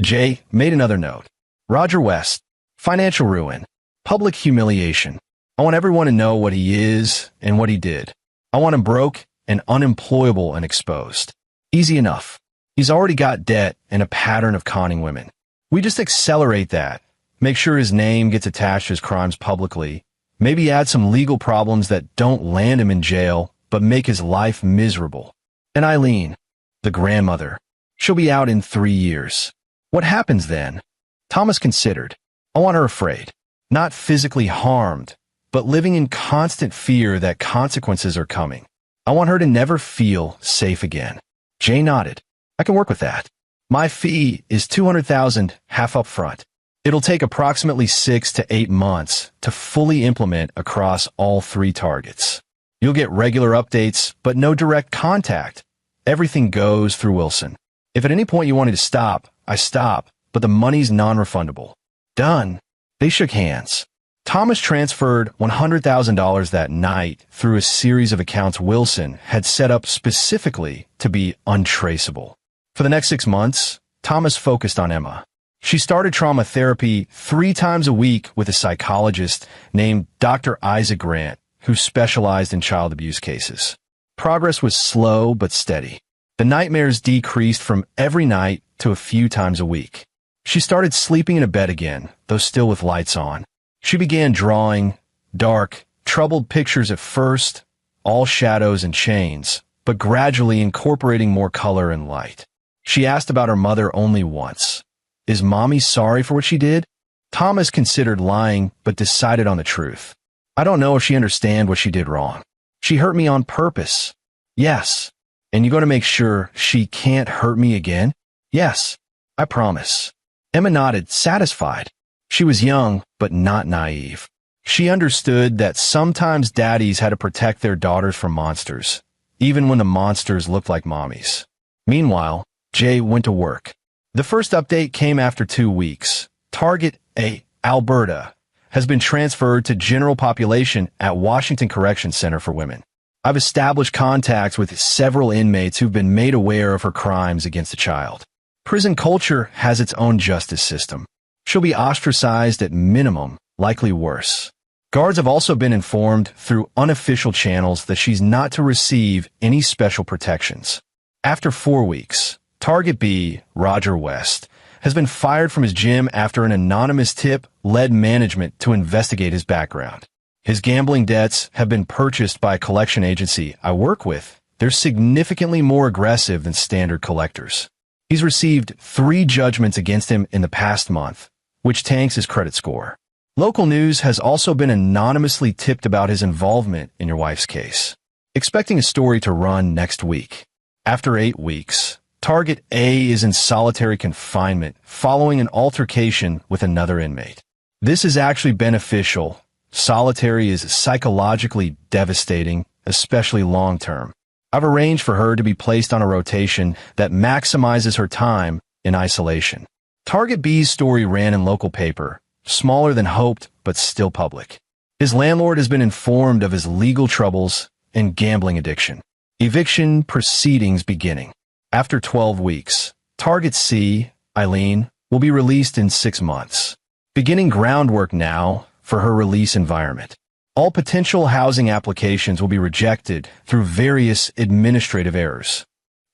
Jay made another note. Roger West, financial ruin, public humiliation. I want everyone to know what he is and what he did. I want him broke and unemployable and exposed. Easy enough. He's already got debt and a pattern of conning women. We just accelerate that, make sure his name gets attached to his crimes publicly, maybe add some legal problems that don't land him in jail, but make his life miserable. And Eileen, the grandmother, she'll be out in 3 years. What happens then? Thomas considered. I want her afraid, not physically harmed, but living in constant fear that consequences are coming. I want her to never feel safe again. Jay nodded. I can work with that. My fee is $200,000, half up front. It'll take approximately 6 to 8 months to fully implement across all 3 targets. You'll get regular updates, but no direct contact. Everything goes through Wilson. If at any point you wanted to stop, I stop, but the money's non-refundable. Done. They shook hands. Thomas transferred $100,000 that night through a series of accounts Wilson had set up specifically to be untraceable. For the next 6 months, Thomas focused on Emma. She started trauma therapy 3 times a week with a psychologist named Dr. Isaac Grant, who specialized in child abuse cases. Progress was slow but steady. The nightmares decreased from every night to a few times a week. She started sleeping in a bed again, though still with lights on. She began drawing dark, troubled pictures at first, all shadows and chains, but gradually incorporating more color and light. She asked about her mother only once. Is Mommy sorry for what she did? Thomas considered lying, but decided on the truth. I don't know if she understands what she did wrong. She hurt me on purpose. Yes. And you going to make sure she can't hurt me again? Yes. I promise. Emma nodded, satisfied. She was young, but not naive. She understood that sometimes daddies had to protect their daughters from monsters, even when the monsters looked like mommies. Meanwhile, Jay went to work. The first update came after 2 weeks. Target A, Alberta, has been transferred to general population at Washington Correction Center for Women. I've established contacts with several inmates who've been made aware of her crimes against a child. Prison culture has its own justice system. She'll be ostracized at minimum, likely worse. Guards have also been informed through unofficial channels that she's not to receive any special protections. After 4 weeks, Target B, Roger West, has been fired from his gym after an anonymous tip led management to investigate his background. His gambling debts have been purchased by a collection agency I work with. They're significantly more aggressive than standard collectors. He's received 3 judgments against him in the past month, which tanks his credit score. Local news has also been anonymously tipped about his involvement in your wife's case. Expecting a story to run next week. After 8 weeks, Target A is in solitary confinement following an altercation with another inmate. This is actually beneficial. Solitary is psychologically devastating, especially long-term. I've arranged for her to be placed on a rotation that maximizes her time in isolation. Target B's story ran in local paper, smaller than hoped, but still public. His landlord has been informed of his legal troubles and gambling addiction. Eviction proceedings beginning. After 12 weeks, Target C, Eileen, will be released in 6 months. Beginning groundwork now for her release environment. All potential housing applications will be rejected through various administrative errors.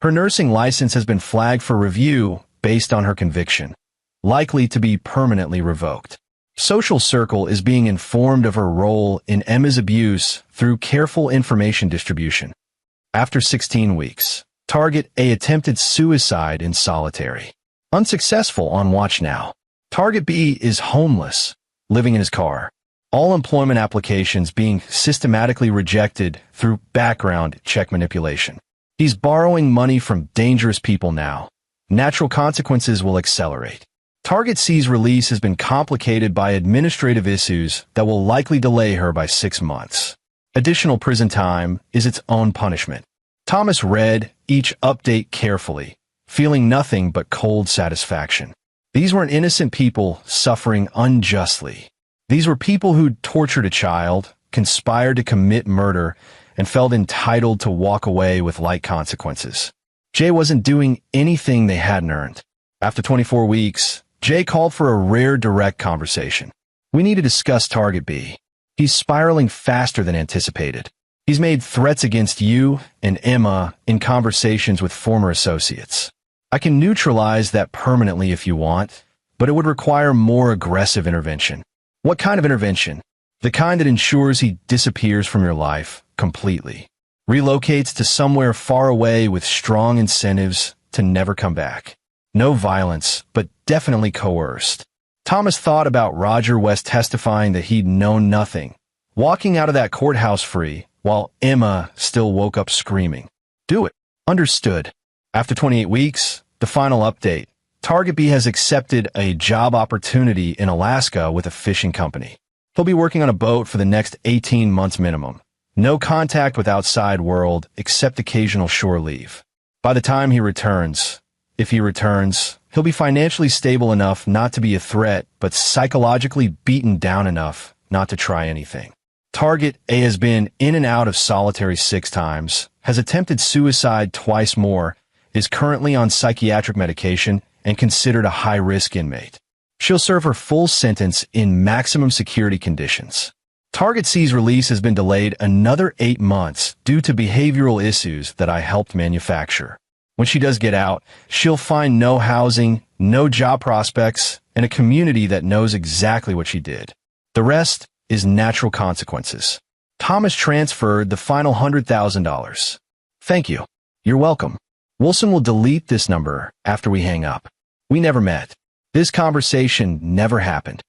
Her nursing license has been flagged for review based on her conviction, likely to be permanently revoked. Social Circle is being informed of her role in Emma's abuse through careful information distribution. After 16 weeks, Target A attempted suicide in solitary. Unsuccessful on watch now. Target B is homeless, living in his car. All employment applications being systematically rejected through background check manipulation. He's borrowing money from dangerous people now. Natural consequences will accelerate. Target C's release has been complicated by administrative issues that will likely delay her by 6 months. Additional prison time is its own punishment. Thomas read each update carefully, feeling nothing but cold satisfaction. These weren't innocent people suffering unjustly. These were people who'd tortured a child, conspired to commit murder, and felt entitled to walk away with light consequences. Jay wasn't doing anything they hadn't earned. After 24 weeks, Jay called for a rare direct conversation. We need to discuss Target B. He's spiraling faster than anticipated. He's made threats against you and Emma in conversations with former associates. I can neutralize that permanently if you want, but it would require more aggressive intervention. What kind of intervention? The kind that ensures he disappears from your life completely. Relocates to somewhere far away with strong incentives to never come back. No violence, but definitely coerced. Thomas thought about Roger West testifying that he'd known nothing, walking out of that courthouse free, while Emma still woke up screaming. Do it. Understood. After 28 weeks, the final update. Target B has accepted a job opportunity in Alaska with a fishing company. He'll be working on a boat for the next 18 months minimum. No contact with outside world except occasional shore leave. By the time he returns, if he returns, he'll be financially stable enough not to be a threat, but psychologically beaten down enough not to try anything. Target A has been in and out of solitary 6 times, has attempted suicide twice more, is currently on psychiatric medication, and considered a high-risk inmate. She'll serve her full sentence in maximum security conditions. Target C's release has been delayed another 8 months due to behavioral issues that I helped manufacture. When she does get out, she'll find no housing, no job prospects, and a community that knows exactly what she did. The rest is natural consequences. Thomas transferred the final $100,000. Thank you. You're welcome. Wilson will delete this number after we hang up. We never met. This conversation never happened.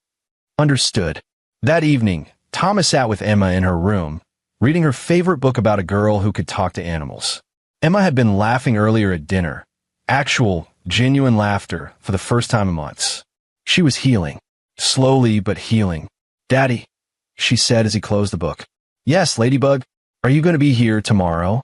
Understood. That evening, Thomas sat with Emma in her room, reading her favorite book about a girl who could talk to animals. Emma had been laughing earlier at dinner. Actual, genuine laughter for the first time in months. She was healing. slowly but healing. "Daddy," she said as he closed the book. "Yes, Ladybug. Are you going to be here tomorrow?"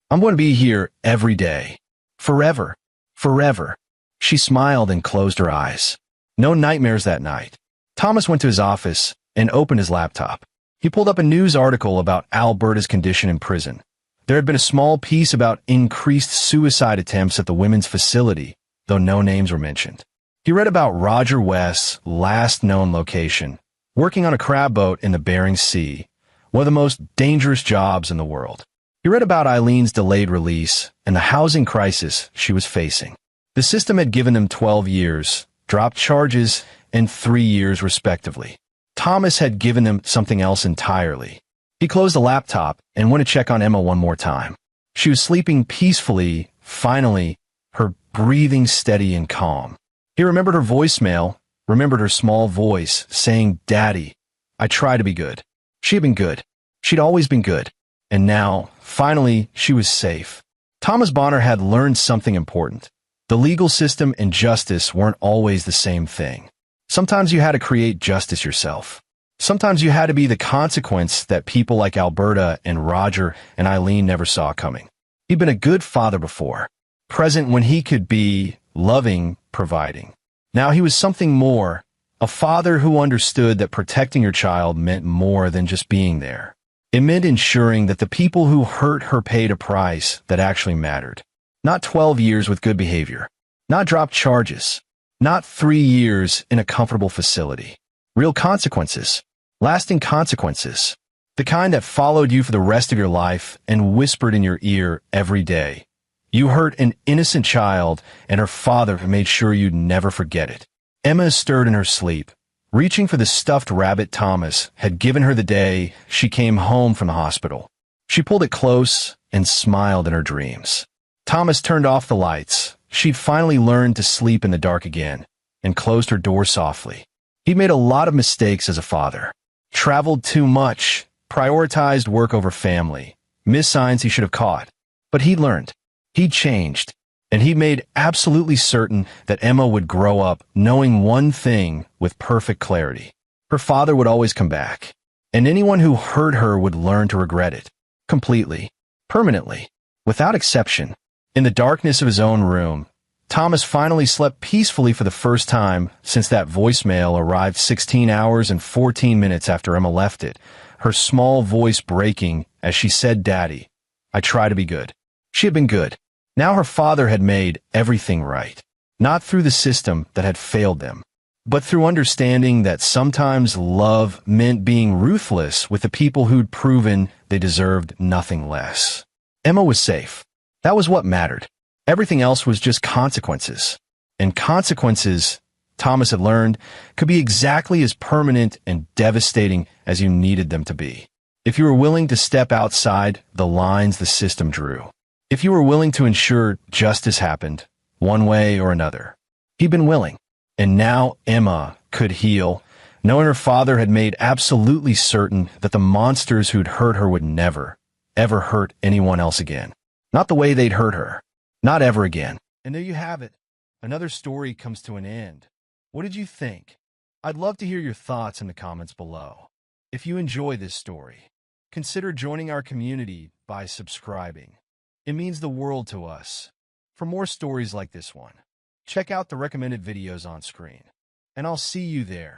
"I'm going to be here every day. Forever. Forever." She smiled and closed her eyes. No nightmares that night. Thomas went to his office and opened his laptop. He pulled up a news article about Alberta's condition in prison. There had been a small piece about increased suicide attempts at the women's facility, though no names were mentioned. He read about Roger West's last known location, working on a crab boat in the Bering Sea, one of the most dangerous jobs in the world. He read about Eileen's delayed release and the housing crisis she was facing. The system had given them 12 years, dropped charges, and 3 years respectively. Thomas had given them something else entirely. He closed the laptop and went to check on Emma one more time. She was sleeping peacefully, finally, her breathing steady and calm. He remembered her voicemail, remembered her small voice saying, "Daddy, I try to be good." She had been good. She'd always been good. And now, finally, she was safe. Thomas Bonner had learned something important. The legal system and justice weren't always the same thing. Sometimes you had to create justice yourself. Sometimes you had to be the consequence that people like Alberta and Roger and Eileen never saw coming. He'd been a good father before, present when he could be, loving, providing. Now he was something more, a father who understood that protecting your child meant more than just being there. It meant ensuring that the people who hurt her paid a price that actually mattered. Not 12 years with good behavior. Not dropped charges. Not 3 years in a comfortable facility. Real consequences. Lasting consequences. The kind that followed you for the rest of your life and whispered in your ear every day. You hurt an innocent child, and her father made sure you'd never forget it. Emma stirred in her sleep. Reaching for the stuffed rabbit Thomas had given her the day she came home from the hospital. She pulled it close and smiled in her dreams. Thomas turned off the lights. She'd finally learned to sleep in the dark again and closed her door softly. He'd made a lot of mistakes as a father. Traveled too much, prioritized work over family, missed signs he should have caught. But he'd learned. He'd changed. And he made absolutely certain that Emma would grow up knowing one thing with perfect clarity. Her father would always come back. And anyone who hurt her would learn to regret it. Completely. Permanently. Without exception. In the darkness of his own room, Thomas finally slept peacefully for the first time since that voicemail arrived 16 hours and 14 minutes after Emma left it, her small voice breaking as she said, "Daddy, I try to be good." She had been good. Now her father had made everything right. Not through the system that had failed them, but through understanding that sometimes love meant being ruthless with the people who'd proven they deserved nothing less. Emma was safe. That was what mattered. Everything else was just consequences. And consequences, Thomas had learned, could be exactly as permanent and devastating as you needed them to be. If you were willing to step outside the lines the system drew. If you were willing to ensure justice happened, one way or another. He'd been willing. And now Emma could heal, knowing her father had made absolutely certain that the monsters who'd hurt her would never, ever hurt anyone else again. Not the way they'd hurt her. Not ever again. And there you have it. Another story comes to an end. What did you think? I'd love to hear your thoughts in the comments below. If you enjoy this story, consider joining our community by subscribing. It means the world to us. For more stories like this one, check out the recommended videos on screen. And I'll see you there.